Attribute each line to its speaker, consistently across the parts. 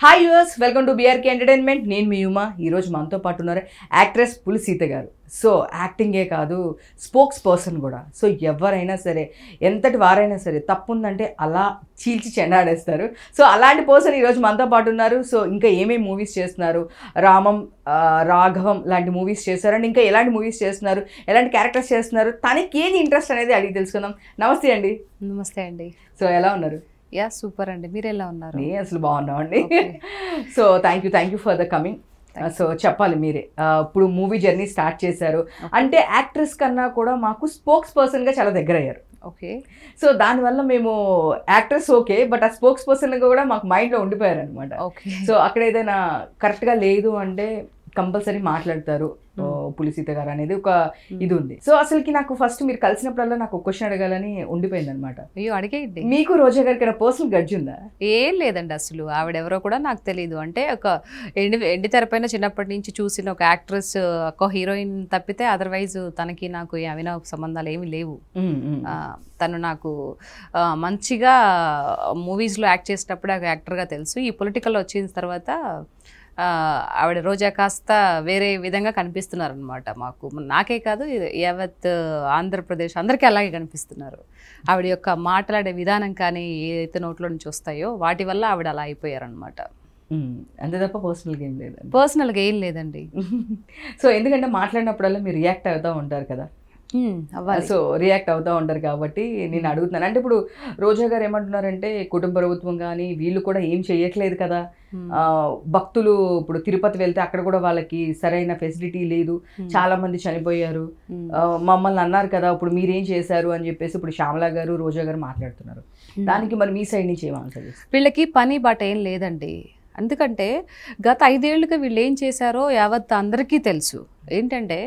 Speaker 1: Hi yours, welcome to BRK entertainment. నేను మీ ఉమా. ఈరోజు మనతో పాటు ఉన్నారు యాక్ట్రెస్ పులిసీత గారు. సో యాక్టింగే కాదు, స్పోక్స్ పర్సన్ కూడా. సో ఎవరైనా సరే, ఎంతటి వారైనా సరే, తప్పుందంటే అలా చీల్చి చెండాడేస్తారు. సో అలాంటి పర్సన్ ఈరోజు మనతో పాటు ఉన్నారు. సో ఇంకా ఏమేమి మూవీస్ చేస్తున్నారు, రామం, రాఘవం లాంటి మూవీస్ చేస్తారు, అండ్ ఇంకా ఎలాంటి మూవీస్ చేస్తున్నారు, ఎలాంటి క్యారెక్టర్స్ చేస్తున్నారు, తనకి ఏది ఇంట్రెస్ట్ అనేది అడిగి తెలుసుకుందాం. నమస్తే అండి.
Speaker 2: నమస్తే అండి.
Speaker 1: సో ఎలా ఉన్నారు?
Speaker 2: యా సూపర్ అండి. మీరు ఎలా ఉన్నారు?
Speaker 1: నేను అసలు బాగున్నామండి. So thank you for the coming. So చెప్పాలి మీరే, ఇప్పుడు మూవీ జర్నీ స్టార్ట్ చేశారు అంటే యాక్ట్రెస్ కన్నా కూడా మాకు స్పోక్స్ పర్సన్గా చాలా దగ్గర అయ్యారు.
Speaker 2: ఓకే.
Speaker 1: సో దానివల్ల మేము యాక్ట్రెస్ ఓకే, బట్ ఆ స్పోక్స్ పర్సన్గా కూడా మాకు మైండ్లో ఉండిపోయారు అనమాట. సో అక్కడ ఏదైనా కరెక్ట్గా లేదు అంటే కంపల్సరీ మాట్లాడతారు పులిసీత గారు అనేది ఒక ఇది ఉంది. సో అసలుకి నాకు ఫస్ట్ మీరు కలిసినప్పుడల్లా నాకు క్వశ్చన్ అడగాలని ఉండిపోయింది అనమాట.
Speaker 2: అయ్యో అడిగేయండి.
Speaker 1: మీకు రోజా గారికి పర్సనల్ గడ్జ్ ఉందా?
Speaker 2: ఏం లేదండి, అసలు ఆవిడెవరో కూడా నాకు తెలియదు. అంటే ఒక ఎండి తెరపైన చిన్నప్పటి నుంచి చూసిన ఒక యాక్ట్రెస్, ఒక హీరోయిన్ తప్పితే అదర్వైజ్ తనకి నాకు అవినా సంబంధాలు ఏమీ లేవు. తను నాకు మంచిగా మూవీస్లో యాక్ట్ చేసేటప్పుడు ఒక యాక్టర్గా తెలుసు. ఈ పొలిటికల్లో వచ్చిన తర్వాత ఆవిడ రోజా కాస్త వేరే విధంగా కనిపిస్తున్నారు అనమాట మాకు. నాకే కాదు, యావత్ ఆంధ్రప్రదేశ్ అందరికీ అలాగే కనిపిస్తున్నారు. ఆవిడ యొక్క మాట్లాడే విధానం కానీ ఏదైతే నోట్లో నుంచి వస్తాయో వాటి వల్ల ఆవిడ అలా అయిపోయారనమాట.
Speaker 1: అంతే తప్ప పర్సనల్గా ఏం
Speaker 2: లేదండి.
Speaker 1: సో ఎందుకంటే మాట్లాడినప్పుడల్లా మీరు రియాక్ట్ అవుతూ ఉంటారు కదా. సో రియాక్ట్ అవుతూ ఉంటారు కాబట్టి నేను అడుగుతున్నాను. అంటే ఇప్పుడు రోజా గారు ఏమంటున్నారంటే కుటుంబ ప్రభుత్వం కానీ వీళ్ళు కూడా ఏం చెయ్యట్లేదు కదా, భక్తులు ఇప్పుడు తిరుపతి వెళ్తే అక్కడ కూడా వాళ్ళకి సరైన ఫెసిలిటీ లేదు, చాలా మంది చనిపోయారు, మమ్మల్ని అన్నారు కదా, ఇప్పుడు మీరేం చేశారు అని చెప్పేసి ఇప్పుడు శ్యామలా గారు రోజా గారు మాట్లాడుతున్నారు. దానికి మరి మీ సైడ్ నుంచి ఏం ఆన్సర్ చేస్తారు?
Speaker 2: వీళ్ళకి పని బాట ఏం లేదండి. ఎందుకంటే గత 5 ఏళ్ళుగా వీళ్ళు ఏం చేశారో యావత్ అందరికీ తెలుసు. ఏంటంటే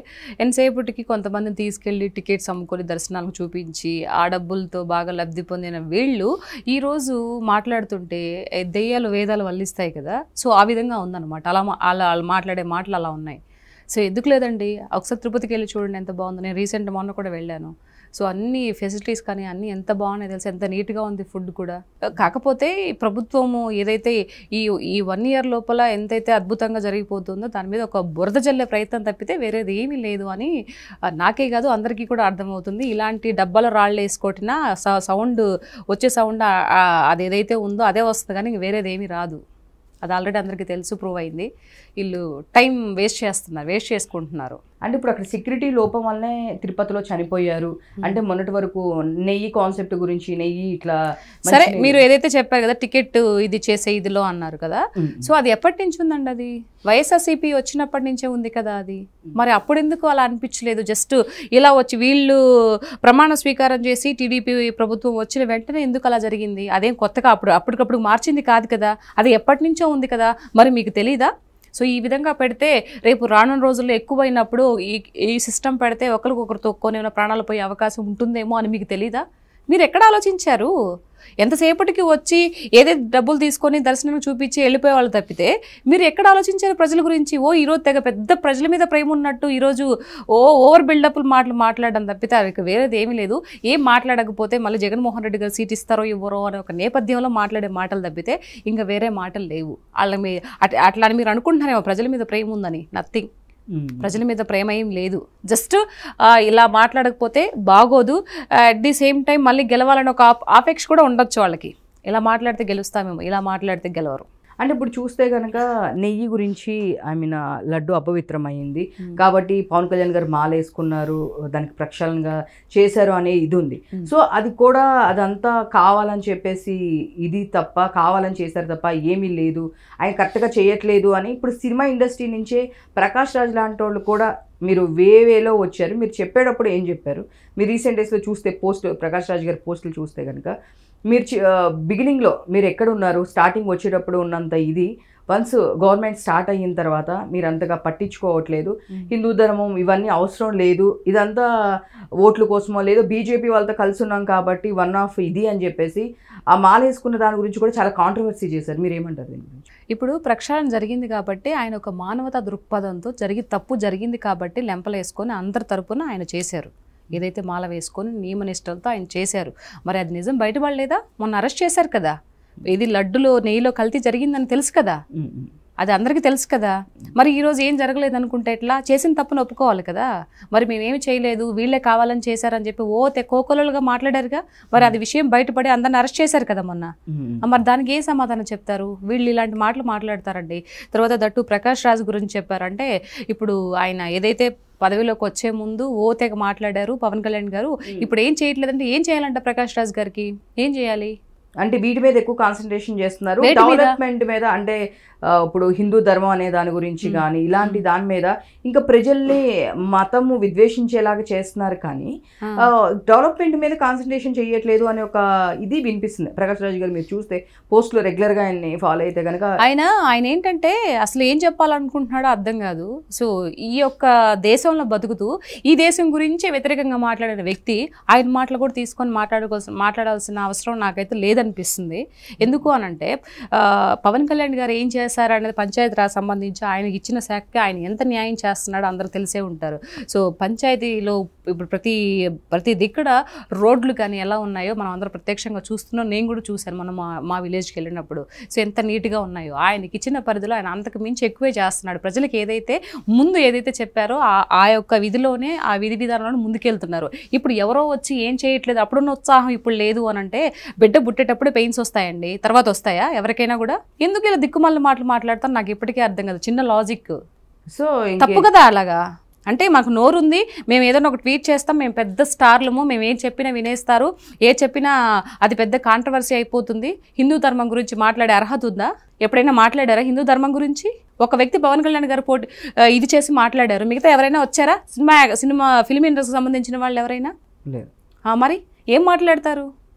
Speaker 2: ఎంతసేపటికి కొంతమందిని తీసుకెళ్ళి టికెట్స్ అమ్ముకొని దర్శనాలకు చూపించి ఆ డబ్బులతో బాగా లబ్ధి పొందిన వీళ్ళు ఈరోజు మాట్లాడుతుంటే దెయ్యాలు వేదాలు వల్లిస్తాయి కదా. సో ఆ విధంగా ఉందన్నమాట. అలా మాట్లాడే మాటలు అలా ఉన్నాయి. సో ఎందుకు లేదండి, ఒకసారి తిరుపతికి వెళ్ళి చూడండి ఎంత బాగుందో. నేను రీసెంట్ మొన్న కూడా వెళ్ళాను. సో అన్ని ఫెసిలిటీస్ కానీ అన్నీ ఎంత బాగున్నాయి తెలుసు, ఎంత నీట్గా ఉంది ఫుడ్ కూడా. కాకపోతే ప్రభుత్వము ఏదైతే ఈ 1 ఇయర్ లోపల ఎంతైతే అద్భుతంగా జరిగిపోతుందో దాని మీద ఒక బురద జల్లే ప్రయత్నం తప్పితే వేరేది ఏమీ లేదు అని నాకే కాదు అందరికీ కూడా అర్థమవుతుంది. ఇలాంటి డబ్బాలో రాళ్ళు వేసుకొట్టినా సౌండ్ వచ్చే సౌండ్ అది ఏదైతే ఉందో అదే వస్తుంది, కానీ వేరేది ఏమీ రాదు. అది ఆల్రెడీ అందరికీ తెలుసు, ప్రూవ్ అయింది. వీళ్ళు టైం వేస్ట్ చేసుకుంటున్నారు.
Speaker 1: అంటే ఇప్పుడు అక్కడ సెక్యూరిటీ లోపం వల్లనే తిరుపతిలో చనిపోయారు అంటే మొన్నటి వరకు నెయ్యి కాన్సెప్ట్ గురించి, నెయ్యి ఇట్లా
Speaker 2: సరే మీరు ఏదైతే చెప్పారు కదా టికెట్ ఇది చేసే ఇదిలో అన్నారు కదా. సో అది ఎప్పటి నుంచి ఉందండి? అది వైఎస్ఆర్సీపీ వచ్చినప్పటి నుంచే ఉంది కదా. అది మరి అప్పుడు ఎందుకు అలా అనిపించలేదు? జస్ట్ ఇలా వచ్చి వీళ్ళు ప్రమాణ స్వీకారం చేసి టీడీపీ ప్రభుత్వం వచ్చిన వెంటనే ఎందుకు అలా జరిగింది? అదేం కొత్తగా అప్పటికప్పుడు మార్చింది కాదు కదా, అది ఎప్పటి నుంచో ఉంది కదా. మరి మీకు తెలీదా? సో ఈ విధంగా పెడితే రేపు రానున్న రోజుల్లో ఎక్కువైనప్పుడు ఈ సిస్టమ్ పెడితే ఒకరికొకరు తొక్కొని ప్రాణాలు పోయే అవకాశం ఉంటుందేమో అని మీకు తెలీదా? మీరు ఎక్కడ ఆలోచించారు? ఎంతసేపటికి వచ్చి ఏదైతే డబ్బులు తీసుకొని దర్శనం చూపించి వెళ్ళిపోయే వాళ్ళు తప్పితే మీరు ఎక్కడ ఆలోచించారు ప్రజల గురించి? ఈరోజు తెగ పెద్ద ప్రజల మీద ప్రేమ ఉన్నట్టు ఈరోజు ఓవర్ బిల్డప్ మాట్లాడడం తప్పితే అవి వేరేది ఏమీ లేదు. ఏం మాట్లాడకపోతే మళ్ళీ జగన్మోహన్ రెడ్డి గారు సీట్ ఇస్తారో ఇవ్వరో అనే ఒక నేపథ్యంలో మాట్లాడే మాటలు తప్పితే ఇంకా వేరే మాటలు లేవు. అట్లా అని మీరు అనుకుంటున్నారేమో ప్రజల మీద ప్రేమ ఉందని. నథింగ్. ప్రజల మీద ప్రేమ ఏం లేదు. జస్ట్ ఇలా మాట్లాడకపోతే బాగోదు. అట్ ది సేమ్ టైం మళ్ళీ గెలవాలని ఒక ఆపేక్ష కూడా ఉండొచ్చు వాళ్ళకి. ఇలా మాట్లాడితే గెలుస్తామేమో, ఇలా మాట్లాడితే గెలవరు.
Speaker 1: అంటే ఇప్పుడు చూస్తే కనుక నెయ్యి గురించి లడ్డు అపవిత్రం అయ్యింది కాబట్టి పవన్ కళ్యాణ్ గారు మాల వేసుకున్నారు, దానికి ప్రక్షాళనగా చేశారు అనే ఇది ఉంది. సో అది కూడా అదంతా కావాలని చెప్పేసి ఇది తప్ప, కావాలని చేశారు తప్ప ఏమీ లేదు, ఆయన కరెక్ట్గా చేయట్లేదు అని ఇప్పుడు సినిమా ఇండస్ట్రీ నుంచే ప్రకాష్ రాజ్ లాంటి వాళ్ళు కూడా మీరు వేలో వచ్చారు. మీరు చెప్పేటప్పుడు ఏం చెప్పారు? మీరు రీసెంట్ డేస్లో చూస్తే ప్రకాష్ రాజ్ గారి పోస్టులు చూస్తే కనుక మీరు బిగినింగ్లో మీరు ఎక్కడ ఉన్నారు, స్టార్టింగ్ వచ్చేటప్పుడు ఉన్నంత ఇది వన్స్ గవర్నమెంట్ స్టార్ట్ అయిన తర్వాత మీరు అంతగా పట్టించుకోవట్లేదు, హిందూ ధర్మం ఇవన్నీ అవసరం లేదు, ఇదంతా ఓట్ల కోసమో లేదో బీజేపీ వాళ్ళతో కలిసి ఉన్నాం కాబట్టి వన్ ఆఫ్ ఇది అని చెప్పేసి ఆ మాల వేసుకున్న దాని గురించి కూడా చాలా కాంట్రవర్సీ చేశారు. మీరు ఏమంటారు దీని గురించి?
Speaker 2: ఇప్పుడు ప్రక్షాళన జరిగింది కాబట్టి ఆయన ఒక మానవతా దృక్పథంతో తప్పు జరిగింది కాబట్టి లెంపలేసుకొని అందరి తరపున ఆయన చేశారు. ఏదైతే మాల వేసుకొని నియమనిష్టలతో ఆయన చేశారు. మరి అది నిజం బయటపడలేదా? మొన్న అరెస్ట్ చేశారు కదా. ఇది లడ్డులో నెయ్యిలో కల్తీ జరిగిందని తెలుసు కదా, అది అందరికీ తెలుసు కదా. మరి ఈరోజు ఏం జరగలేదు అనుకుంటే ఎట్లా? చేసిన తప్పును ఒప్పుకోవాలి కదా. మరి మేమేమి చేయలేదు, వీళ్ళే కావాలని చేశారని చెప్పి కోకొలలుగా మాట్లాడారుగా. మరి అది విషయం బయటపడి అందరిని అరెస్ట్ చేశారు కదా మొన్న. మరి దానికి ఏ సమాధానం చెప్తారు? వీళ్ళు ఇలాంటి మాటలు మాట్లాడతారండి. తర్వాత దట్టు ప్రకాష్ రాజ్ గురించి చెప్పారంటే, ఇప్పుడు ఆయన ఏదైతే పదవిలోకి వచ్చే ముందు తెగ మాట్లాడారు పవన్ కళ్యాణ్ గారు. ఇప్పుడు ఏం చేయట్లేదంటే ఏం చేయాలంట ప్రకాష్ రాజ్ గారికి? ఏం చేయాలి
Speaker 1: అంటే వీటి మీద ఎక్కువ కాన్సన్ట్రేషన్ చేస్తున్నారు, డెవలప్మెంట్ మీద. అంటే ఇప్పుడు హిందూ ధర్మం అనే దాని గురించి కానీ ఇలాంటి దాని మీద ఇంకా ప్రజల్ని మతము విద్వేషించేలాగా చేస్తున్నారు, కానీ డెవలప్మెంట్ మీద కాన్సన్ట్రేషన్ చేయట్లేదు అనే ఒక ఇది వినిపిస్తుంది. ప్రకాష్ రాజ్ గారు మీరు చూస్తే పోస్టులు రెగ్యులర్గా ఆయన్ని ఫాలో అయితే కనుక
Speaker 2: ఆయన ఏంటంటే అసలు ఏం చెప్పాలనుకుంటున్నాడో అర్థం కాదు. సో ఈ యొక్క దేశంలో బతుకుతూ ఈ దేశం గురించి వ్యతిరేకంగా మాట్లాడిన వ్యక్తి ఆయన మాటలు కూడా తీసుకొని మాట్లాడాల్సిన అవసరం నాకైతే లేదనిపిస్తుంది. ఎందుకు అనంటే పవన్ కళ్యాణ్ గారు ఏం చేశారనేది పంచాయతీరాజ్ సంబంధించి ఆయనకి ఇచ్చిన శాఖకి ఆయన ఎంత న్యాయం చేస్తున్నాడో అందరూ తెలిసే ఉంటారు. సో పంచాయతీలో ఇప్పుడు ప్రతి దిక్కడ రోడ్లు కానీ ఎలా ఉన్నాయో మనం అందరూ ప్రత్యక్షంగా చూస్తున్నాం. నేను కూడా చూశాను మనం మా విలేజ్కి వెళ్ళినప్పుడు. సో ఎంత నీట్గా ఉన్నాయో, ఆయనకి ఇచ్చిన పరిధిలో ఆయన అంతకు మించి ఎక్కువే చేస్తున్నాడు. ప్రజలకు ఏదైతే చెప్పారో ఆ యొక్క విధిలోనే, ఆ విధి విధానంలో ముందుకెళ్తున్నారు. ఇప్పుడు ఎవరో వచ్చి ఏం చేయట్లేదు, అప్పుడున్న ఉత్సాహం ఇప్పుడు లేదు అని అంటే, బిడ్డ పుట్టేటప్పుడే పెయిన్స్ వస్తాయండి, తర్వాత వస్తాయా ఎవరికైనా కూడా? ఎందుకు ఇలా దిక్కుమాల మాటలు మాట్లాడతారు నాకు ఇప్పటికీ అర్థం కాదు. చిన్న లాజిక్.
Speaker 1: సో
Speaker 2: తప్పు కదా అలాగా. అంటే మాకు నోరుంది, మేము ఏదైనా ఒక ట్వీట్ చేస్తాం, మేము పెద్ద స్టార్లము, మేము ఏం చెప్పినా వినేస్తారు, ఏ చెప్పినా అది పెద్ద కాంట్రవర్సీ అయిపోతుంది. హిందూ ధర్మం గురించి మాట్లాడే అర్హత ఉందా? ఎప్పుడైనా మాట్లాడారా హిందూ ధర్మం గురించి? ఒక వ్యక్తి పవన్ కళ్యాణ్ గారు ఇది చేసి మాట్లాడారు, మిగతా ఎవరైనా వచ్చారా? ఫిలిం ఇండస్ట్రీకి సంబంధించిన వాళ్ళు ఎవరైనా?
Speaker 1: లేదు.
Speaker 2: మరి ఏం మాట్లాడతారు?